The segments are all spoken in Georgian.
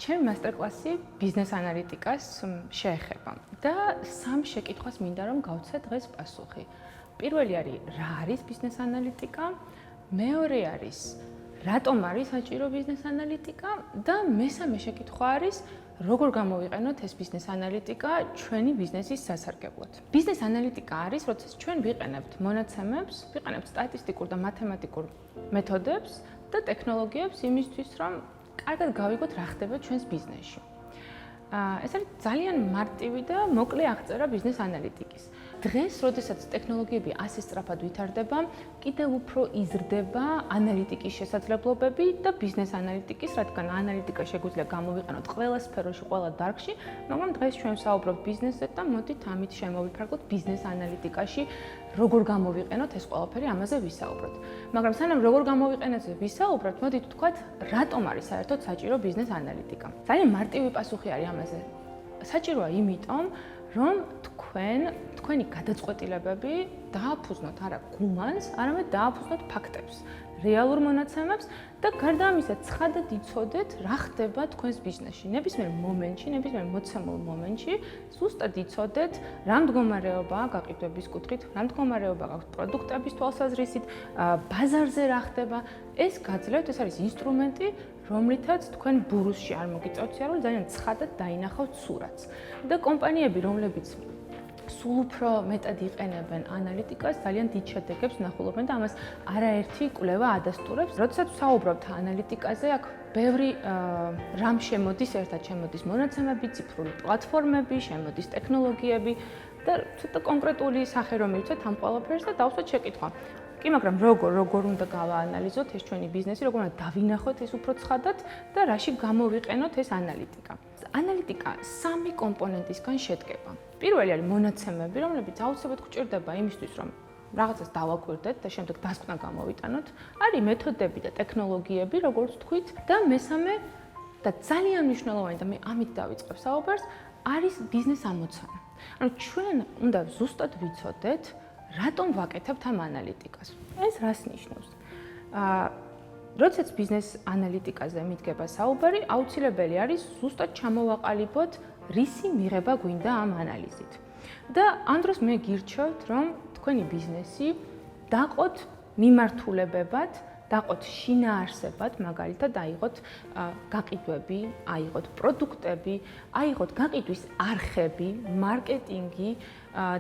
ჩემი მასტერკლასი ბიზნეს ანალიტიკას შეეხება და სამ შეკითხვას მინდა რომ გავცე დღეს პასუხი. პირველი არის რა არის ბიზნეს ანალიტიკა, მეორე არის რატომ არის საჭირო ბიზნეს ანალიტიკა და მესამე შეკითხვა არის როგორ გამოვიყენოთ ეს ბიზნეს ანალიტიკა ჩვენი ბიზნესის სასარგებლოდ. ბიზნეს ანალიტიკა არის, როდესაც ჩვენ ვიყენებთ მონაცემებს, ვიყენებთ სტატისტიკურ და მათემატიკურ მეთოდებს და ტექნოლოგიებს იმისთვის, რომ კარგად გავიგოთ რა ხდება ჩვენს ბიზნესში. ეს არის ძალიან მარტივი და მოკლე აღწერა ბიზნეს ანალიტიკის. დღეს, როდესაც ტექნოლოგიები ასე სწრაფად ვითარდება, კიდევ უფრო იზრდება ანალიტიკის შესაძლებლობები და ბიზნეს ანალიტიკის, რადგან ანალიტიკა შეგვიძლია გამოვიყენოთ ყველა სფეროში, ყველა დარგში, მაგრამ დღეს ჩვენ ვსაუბრობთ ბიზნესზე და მოდით ამით შემოვიფარგლოთ ბიზნეს ანალიტიკაში, როგორ გამოვიყენოთ ეს ყველაფერი, ამაზე ვისაუბროთ. მაგრამ სანამ როგორ გამოვიყენოთ ვისაუბროთ, მოდით ვთქვათ, რატომ არის საერთოდ საჭირო ბიზნეს ანალიტიკა. ძალიან მარტივი პასუხი არის ამაზე. საჭიროა იმიტომ, რომ თქვენი გადაწყვეტილებები დააფუძნოთ არა გუმანს, არამედ დააფუძნოთ ფაქტებს, რეალურ მონაცემებს და გარდა ამისა ცხადად იცოდეთ რა ხდება თქვენს ბიზნესში. ნებისმიერ მომენტში, ნებისმიერ მოცემულ მომენტში ზუსტად იცოდეთ რა მდგომარეობაა გაყიდვების კუთხით, რა მდგომარეობა გაქვთ პროდუქტების თვალსაზრისით, ბაზარზე რა ხდება. ეს გაძლევთ, ეს არის ინსტრუმენტი, რომლითაც თქვენ ბურუსში არ მოგიწევთ, ძალიან ცხადად დაინახავთ სურათს. და კომპანიები, რომლებიც სულ უფრო მეტად იყენებენ ანალიტიკას, ძალიან დიდ შედეგებს ნახულობენ და ამას არაერთი კვლევა ადასტურებს. როდესაც ვსაუბრობთ ანალიტიკაზე, აქ ბევრი რამ შემოდის ერთად, შემოდის მონაცემები, ციფრული პლატფორმები, შემოდის ტექნოლოგიები და ცოტა კონკრეტული სახე რომ მივცეთ ამ ყველაფერს და დავსვათ შეკითხვა. კი, მაგრამ როგორ უნდა გავაანალიზოთ ეს ჩვენი ბიზნესი, როგორ უნდა დავინახოთ ეს უფრო ცხადად და რაში გამოვიყენოთ ეს ანალიტიკა. ანალიტიკა სამი კომპონენტისგან შედგება. პირველი არის მონაცემები, რომლებიც აუცილებლად გვჭირდება იმისთვის, რომ რაღაცას დავაკვირდეთ და შემდეგ დასკვნა გამოვიტანოთ. არის მეთოდები და ტექნოლოგიები, როგორც ვთქვით, და მესამე და ძალიან მნიშვნელოვანი და მე ამით დავიწყებ საუბარს, არის ბიზნეს ამოცანა. ანუ ჩვენ უნდა ზუსტად ვიცოდეთ, რატომ ვაკეთებთ ამ ანალიტიკას. ეს რას ნიშნავს? როდესაც ბიზნეს ანალიტიკაზე მიდგება საუბარი, აუცილებელი არის ზუსტად ჩამოვაყალიბოთ, რისი მიღება გვინდა ამ ანალიზით. და ამ დროს მე გირჩევთ, რომ თქვენი ბიზნესი დაყოთ მიმართულებებად, დაყოთ შინაარსებად, მაგალითად, აიღოთ გაყიდვები, აიღოთ პროდუქტები, აიღოთ გაყიდვის არხები, მარკეტინგი,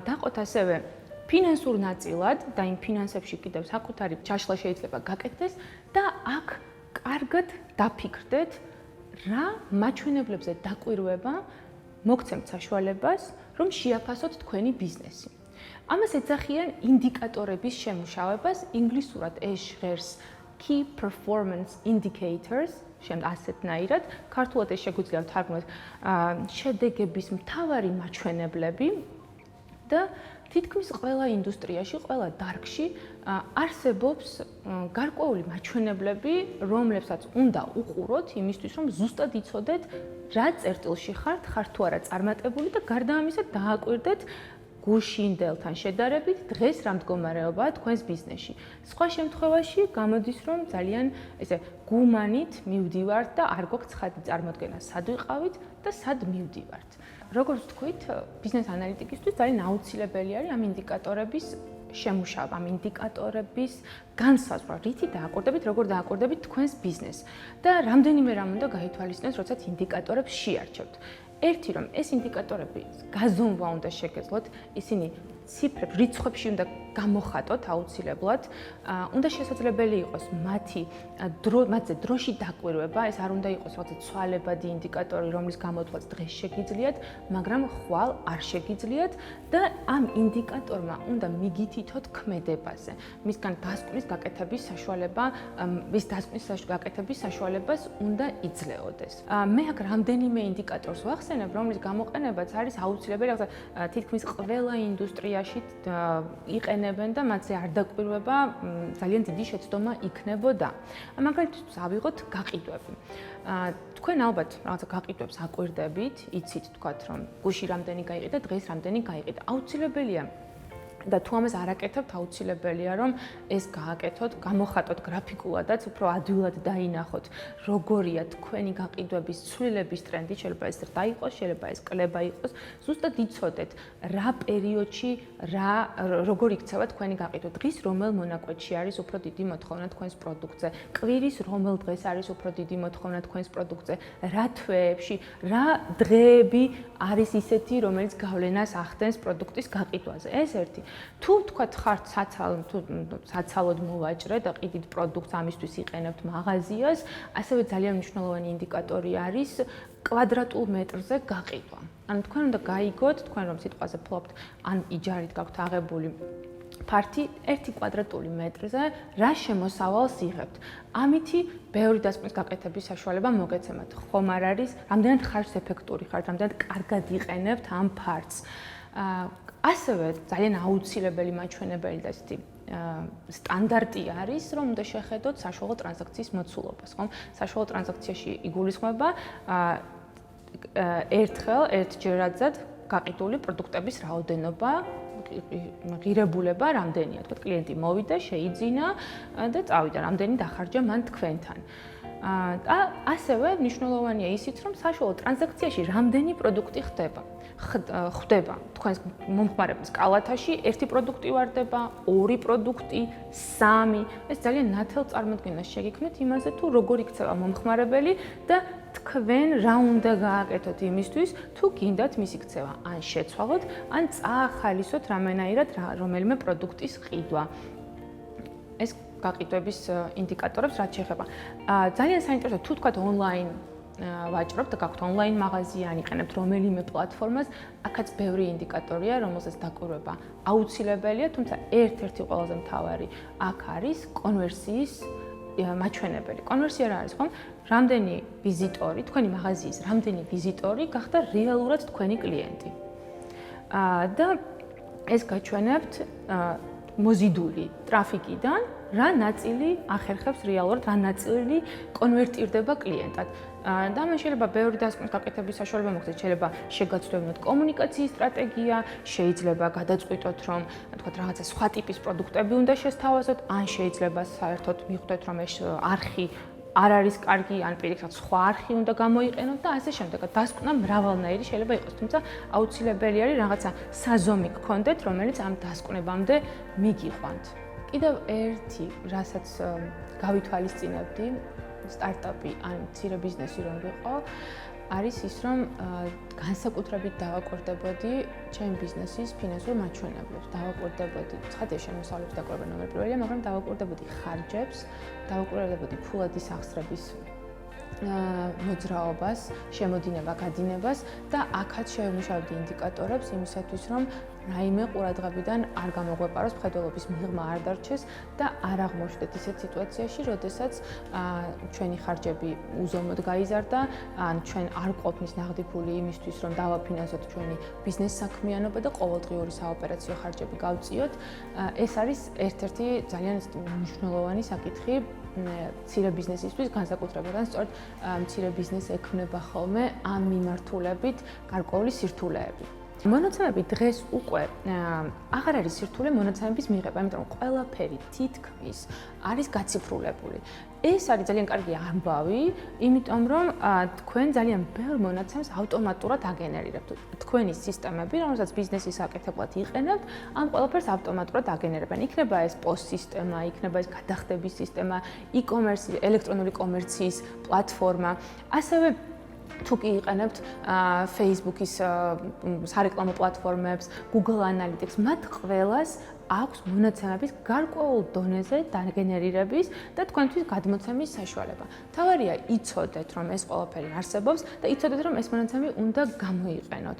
დაყოთ ასევე ფინანსურ ნაწილად და იმ ფინანსებში კიდევ საკუთარი ჩაშლა შეიძლება გაკეთდეს და აქ კარგად დაფიქრდეთ, რა მაჩვენებლებზე დაკვირვება მოგცემთ საშუალებას, რომ შეაფასოთ თქვენი ბიზნესი. ამას ეძახიან ინდიკატორების შემუშავებას, ინგლისურად ეს ჟღერს key performance indicators, ასეთნაირად, ქართულად ეს შეგვიძლია ვთარგმნოთ შედეგების მთავარი მაჩვენებლები და თითქმის ყველა ინდუსტრიაში, ყველა დარგში არსებობს გარკვეული მაჩვენებლები, რომლებსაც უნდა უყუროთ იმისთვის, რომ ზუსტად იცოდეთ, რა წერტილში ხართ თუ არა წარმატებული და გარდა ამისა დააკვირდეთ გუშინდელთან შედარებით დღეს რა მდგომარეობაა თქვენს ბიზნესში. სხვა შემთხვევაში გამოდის, რომ ძალიან ესე გუმანით მივდივართ და არ გვაქვს ცხადი წარმოდგენა, სად ვიყავით და სად მივდივართ. როგორც ვთქვით, ბიზნეს ანალიტიკისთვის ძალიან აუცილებელი არის ამ ინდიკატორების შემუშავა, ამ ინდიკატორების განსაზღვრა, რითი დააკვირდებით, როგორ დააკვირდებით თქვენს ბიზნესს და რამდენიმე რამ უნდა გაითვალისწინოთ, როდესაც ინდიკატორებს შეარჩევთ. ერთი რომ ეს ინდიკატორები გაზომვა უნდა შეგეძლოთ, ისინი ციფრებს, რიცხვებში უნდა გამოხატოთ აუცილებლად, უნდა შესაძლებელი იყოს მათზე დროში დაკვირვება, ეს არ უნდა იყოს რაღაცა ცვალებადი ინდიკატორი, რომლის გამოთვლაც დღეს შეგიძლიათ, მაგრამ ხვალ არ შეგიძლიათ და ამ ინდიკატორმა უნდა მიგითითოთ ქმედებაზე. მისგან დასკვნის გაკეთების საშუალება, მის დასკვნის გაკეთების საშუალებას უნდა იძლეოდეს. მე აქ რამდენიმე ინდიკატორს ვახსენებ, რომლის გამოყენებაც არის აუცილებელი, რაღაცა თითქმის ყველა ინდუსტრიაში იყენებენ და მათზე არ დაკვირვება ძალიან დიდი შეცდომა იქნებოდა. მაგალითად, ავიღოთ გაყიდვები. თქვენ ალბათ რაღაცა გაყიდვებს აკვირდებით, იცით თქვათ, რომ გუში რამდენი გაიყიდა, დღეს რამდენი გაიყიდა. აუცილებელია და თუ ამას არ აკეთებთ, აუცილებელია რომ ეს გააკეთოთ, გამოხატოთ გრაფიკულადაც, უფრო ადვილად დაინახოთ, როგორია თქვენი გაყიდვების ცვლილების ტრენდი, შეიძლება ეს ზრდა იყოს, შეიძლება ეს კლება იყოს, ზუსტად იცოდეთ, რა პერიოდში, როგორ იქცევა თქვენი გაყიდვა. დღის რომელ მონაკვეთში არის უფრო დიდი მოთხოვნა თქვენს პროდუქტზე, კვირის რომელ დღეს არის უფრო დიდი მოთხოვნა თქვენს პროდუქტზე, რა თვეებში, რა დღეები არის ისეთი, რომელიც გავლენას ახდენს პროდუქტის გაყიდვაზე. ეს ერთი. თუ თქვათ ხართ საცალოდ მოვაჭრე და ყიდით პროდუქტს ამისთვის იყენებთ მაღაზიას, ასევე ძალიან მნიშვნელოვანი ინდიკატორი არის კვადრატულ მეტრზე გაყიდვა. ანუ თქვენ უნდა გაიგოთ, თქვენ რომ სიტყვაზე ფლობთ, ან იჯარით გაქვთ აღებული ფართი 1 კვადრატული მეტრზე რა შემოსავალს იღებთ. ამითი ბევრი დასკვნის გაკეთების საშუალება მოგეცემათ. ხომ არ არის, რამდენად ხარჯს ეფექტური ხართ, რამდენად კარგად იყენებთ ამ ფართს. ასევე ძალიან აუცილებელი მაჩვენებელი და ესეთი სტანდარტი არის, რომ უნდა შეხედოთ საშუალო ტრანზაქციის მოცულობას, ხომ? საშუალო ტრანზაქციაში იგულისხმება ერთჯერადად გაყიდული პროდუქტების რაოდენობა, ღირებულება რამდენია, თქვა კლიენტი მოვიდა, შეიძინა და წავიდა, რამდენი დახარჯა მან თქვენთან. და ასევე მნიშვნელოვანია ისიც, რომ საშუალო ტრანზაქციაში რამდენი პროდუქტი ხდება თქვენს მომხმარებლის კალათაში, 1 პროდუქტი ვარდება, 2 პროდუქტი, 3. ეს ძალიან ნათელ წარმოდგენას შეგიქმნით იმაზე, თუ როგორ იქცევა მომხმარებელი და თქვენ რა უნდა გააკეთოთ იმისთვის, თუ გინდათ მისი ქცევა, ან შეცვალოთ, ან წაახალისოთ რამენაირად რომელიმე პროდუქტის ყიდვა. ეს გაყიდვების ინდიკატორებს რაც შეეხება. ძალიან საინტერესოა თუ თქვათ ონლაინ ვაჭრობთ და გაქვთ ონლაინ მაღაზია, ან იყენებთ რომელიმე პლატფორმას, აქაც ბევრი ინდიკატორია, რომელზეც დაკვირვება აუცილებელია, თუმცა ერთ-ერთი ყველაზე მთავარი აქ არის კონვერსიის მაჩვენებელი. კონვერსია რა არის, ხომ? რამდენი ვიზიტორი, თქვენი მაღაზიის რამდენი ვიზიტორი გახდა რეალურად თქვენი კლიენტი. და ეს გაჩვენებთ მოზიდული ტრაფიკიდან, რა ნაწილი ახერხებს რეალურად, რა ნაწილი კონვერტირდება კლიენტად. და ამან შეიძლება ბევრი დასკვნის გაკეთების საშუალება მოგცეთ, შეიძლება შეგაცვლოთ კომუნიკაციის სტრატეგია, შეიძლება გადაწყვიტოთ, რომ თქვათ რაღაცა სხვა ტიპის პროდუქტები უნდა შესთავაზოთ, ან შეიძლება საერთოდ მიხვდეთ, რომ ეს არხი არ არის კარგი, ან პირიქით სხვა არხი უნდა გამოიყენოთ და ასე შემდეგ. დასკვნა მრავალნაირი შეიძლება იყოს, თუმცა აუცილებელი არის რაღაცა საზომი გქონდეთ, რომელიც ამ დასკვნებამდე მიგიყვანთ. კიდევ ერთი, რასაც გავითვალისწინებდი, სტარტაპი ან მცირე ბიზნესი რომ ვიყო, არის ის, რომ განსაკუთრებით დავაკვირდებოდი ჩემი ბიზნესის ფინანსურ მაჩვენებლებს. დავაკვირდებოდი, ცხადია შემოსავლების დაკვირვება ნომერ პირველია, მაგრამ დავაკვირდებოდი ხარჯებს, დავაკვირდებოდი ფულადის აღსრების მოძრაობას, შემოდინება, გადინებას და აქაც შევიმუშავებდი ინდიკატორებს იმისათვის, რომ რაიმე ყურადღებიდან არ გამოგვეპაროს, მხედველობის მიღმა არ დარჩეს და არ აღმოჩნდეთ ისეთ სიტუაციაში, როდესაც ჩვენი ხარჯები უზომოდ გაიზარდა, ან ჩვენ არ ყოფნის ნაღდი ფული იმისთვის, რომ დავაფინანსოთ ჩვენი ბიზნეს საქმიანობა და ყოველდღიური საოპერაციო ხარჯები გავწიოთ. ეს არის ერთ-ერთი ძალიან მნიშვნელოვანი საკითხი მცირე ბიზნესისთვის, განსაკუთრებით, სწორედ მცირე ბიზნესს ექმნება ხოლმე ამ მიმართულებით გარკვეული სირთულეები. მონაცემები დღეს უკვე აღარ არის სირთულე მონაცემების მიღება, იმიტომ რომ ყველაფერი თითქმის არის გაციფრულებული. ეს არის ძალიან კარგი ამბავი, იმიტომ რომ თქვენ ძალიან ბევრ მონაცემს ავტომატურად აგენერირებთ. თქვენი სისტემები, რომელსაც ბიზნესის აკეთებლად იყენებთ, ამ ყველაფერს ავტომატურად აგენერირებენ. იქნება ეს პოსტ სისტემა, იქნება ეს გადახდების სისტემა, e-commerce, ელექტრონული კომერციის პლატფორმა, ასევე თუ კი იყენებთ Facebook-ის სარეკლამო პლატფორმებს, Google Analytics, მათ ყველას აქვს მონაცემების გარკვეულ დონეზე დაგენერირების და თქვენთვის გადმოცემის საშუალება. თავარია იცოდეთ, რომ ეს ყველაფერი არსებობს და იცოდეთ, რომ ეს მონაცემები უნდა გამოიყენოთ.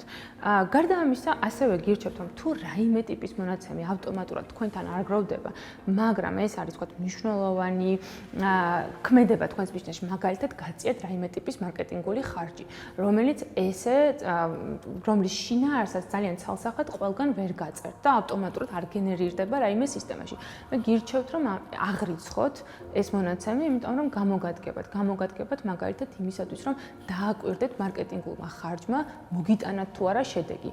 გარდა ამისა, ასევე გირჩევთ, რომ თუ რაიმე ტიპის მონაცემი ავტომატურად თქვენთან არ გროვდება, მაგრამ ეს არის თქვათ მნიშვნელოვანი ქმედება თქვენს ბიზნესში, მაგალითად, გაწიეთ რაიმე ტიპის მარკეტინგული ხარჯი, რომელიც რომლის შინაარსსაც ძალიან ცალსახად ყველგან ვერ გაწერთ და ავტომატურად არ გენერირებთ ინტეგრირდება რაიმე სისტემაში. და გირჩევთ რომ აღრიცხოთ ეს მონაცემი, იმიტომ რომ გამოგადგებათ მაგალითად იმისათვის რომ დააკვირდეთ მარკეტინგულმა ხარჯმა მოგიტანათ თუ არა შედეგი.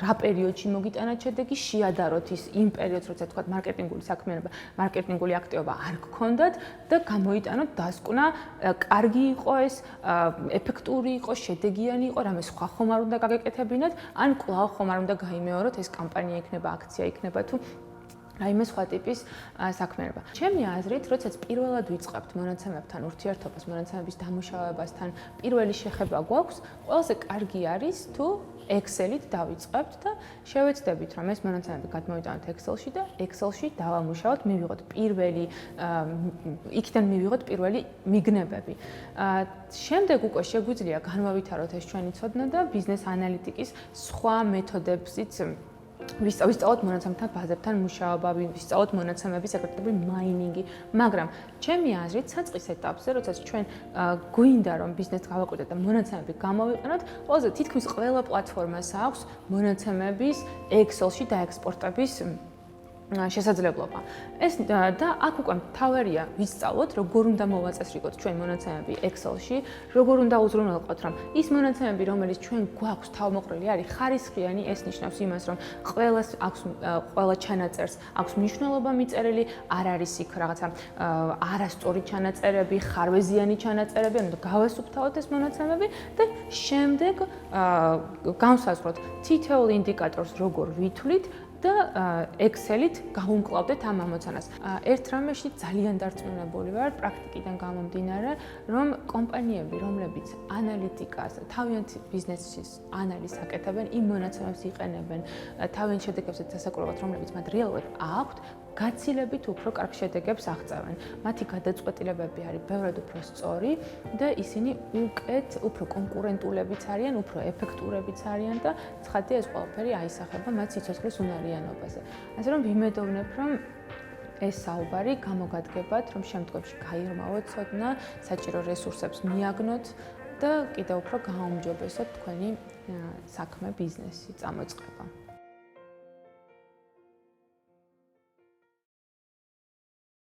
რა პერიოდში მოგიტანათ შედეგი, შეადაროთ ის იმ პერიოდს, როცა თქვა მარკეტინგული საქმიანობა, მარკეტინგული აქტივობა არ გქონდათ და გამოიტანოთ დასკვნა, კარგი იყო ეს, ეფექტური იყო, შედეგიანი იყო, რამე სხვა ხომ არ უნდა გაგეკეთებინათ, ან კვლავ ხომ არ უნდა გაიმეოროთ ეს კამპანია იქნება, აქცია იქნება თუ რაიმე სხვა ტიპის საქმიანობა. ჩემი აზრით, როდესაც პირველად ვიწყებთ მონაცემებთან ურთიერთობას, მონაცემების დამუშავებასთან, პირველი შეხება გვაქვს, ყველაზე კარგი არის თუ Excel-ით დავიწყებთ და შევეცდებით, რომ ეს მონაცემები გადმოვიტანოთ Excel-ში და Excel-ში დავამუშავოთ, მივიღოთ იქიდან მივიღოთ პირველი მიგნებები. შემდეგ უკვე შეგვიძლია განვავითაროთ ეს ჩვენი ცოდნა და ბიზნეს ანალიტიკის სხვა მეთოდებზიც ვისწავლოთ მონაცემთა ბაზებთან მუშაობა, ვისწავლოთ მონაცემების ეგრეთებული მაინინგი, მაგრამ ჩემი აზრით საწყის ეტაპზე, როდესაც ჩვენ გვინდა რომ ბიზნესს გავაკვირდეთ და მონაცემები გამოვიყენოთ, ყველაზე თითქმის ყველა პლატფორმას აქვს მონაცემების Excel-ში დაექსპორტების შესაძლებლობა. ეს და აქ უკვე მთავარია ვისწავლოთ, როგორ უნდა მოვაწესრიგოთ ჩვენ მონაცემები Excel-ში, როგორ უნდა უზრუნველყოთ, რომ ის მონაცემები, რომელიც ჩვენ გვაქვს თავმოყრილი არის ხარისხიანი, ეს ნიშნავს იმას, რომ ყველა ჩანაწერს აქვს მნიშვნელობა მიწერილი, არ არის იქ რაღაცა არასწორი ჩანაწერები, ხარვეზიანი ჩანაწერები, ანუ გავასუფთავოთ ეს მონაცემები და შემდეგ განსაზღვროთ თითოეულ ინდიკატორს როგორ ვითვლით და Excel-ით გავუმკლავდეთ ამ ამოცანას. ერთ რამეში ძალიან დარწმუნებული ვარ პრაქტიკიდან გამომდინარე, რომ კომპანიები, რომლებიც ანალიტიკას, თავიანთ ბიზნესის ანალიზს აკეთებენ, იმ მონაცემებს იყენებენ, თავიანთ შედეგებზე დასაკურებად, რომლებიც მათ რეალურად აქვთ, გაცილებით უფრო კარგ შედეგებს აღწევენ. მათი გადაწყვეტილებები არის ბევრად უფრო სწორი და ისინი უფრო კონკურენტულებიც არიან, უფრო ეფექტურებიც არიან და ცხადია ეს ყველაფერი აისახება მათ სიცოცხლის უნარიანობაზე. ასე რომ ვიმედოვნებ, რომ ეს საუბარი გამოგადგებათ, რომ შემდგომში გაიღრმავოთ ცოდნა, საჭირო რესურსებს მიაგნოთ და კიდევ უფრო გააუმჯობესოთ თქვენი საქმე, ბიზნესი, წამოწყება.